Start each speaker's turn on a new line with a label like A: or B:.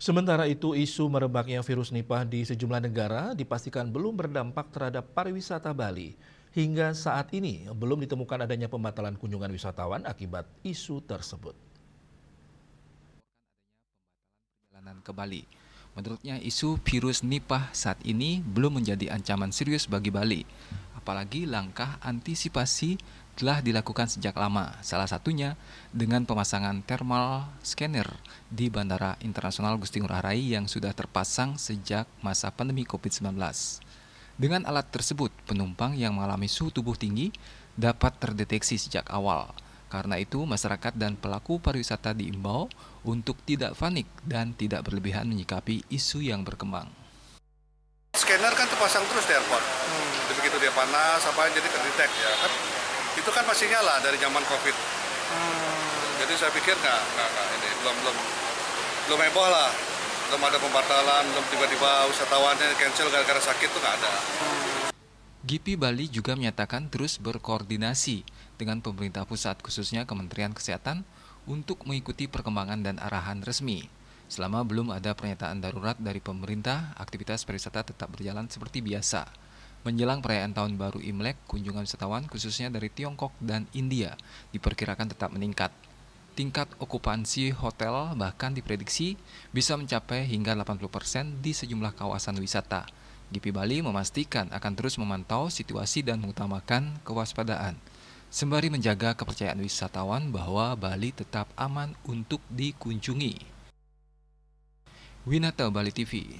A: Sementara itu, isu merebaknya virus Nipah di sejumlah negara dipastikan belum berdampak terhadap pariwisata Bali. Hingga saat ini, belum ditemukan adanya pembatalan kunjungan wisatawan akibat isu tersebut.
B: Perjalanan ke Bali. Menurutnya, isu virus Nipah saat ini belum menjadi ancaman serius bagi Bali. Apalagi langkah antisipasi telah dilakukan sejak lama, salah satunya dengan pemasangan thermal scanner di Bandara Internasional Gusti Ngurah Rai yang sudah terpasang sejak masa pandemi COVID-19. Dengan alat tersebut, penumpang yang mengalami suhu tubuh tinggi dapat terdeteksi sejak awal. Karena itu, masyarakat dan pelaku pariwisata diimbau untuk tidak panik dan tidak berlebihan menyikapi isu yang berkembang.
C: Scanner kan terpasang terus di airport. Begitu dia panas, jadi kedetek ya kan. Itu kan masih nyala dari zaman COVID. Jadi saya pikir ini belum heboh lah. Belum ada pembatalan, belum tiba-tiba wisatawannya cancel gara-gara sakit tuh nggak ada.
B: GIPI Bali juga menyatakan terus berkoordinasi dengan pemerintah pusat, khususnya Kementerian Kesehatan, untuk mengikuti perkembangan dan arahan resmi. Selama belum ada pernyataan darurat dari pemerintah, aktivitas pariwisata tetap berjalan seperti biasa. Menjelang perayaan Tahun Baru Imlek, kunjungan wisatawan khususnya dari Tiongkok dan India diperkirakan tetap meningkat. Tingkat okupansi hotel bahkan diprediksi bisa mencapai hingga 80% di sejumlah kawasan wisata. GIPI Bali memastikan akan terus memantau situasi dan mengutamakan kewaspadaan, sembari menjaga kepercayaan wisatawan bahwa Bali tetap aman untuk dikunjungi. Winata Bali TV.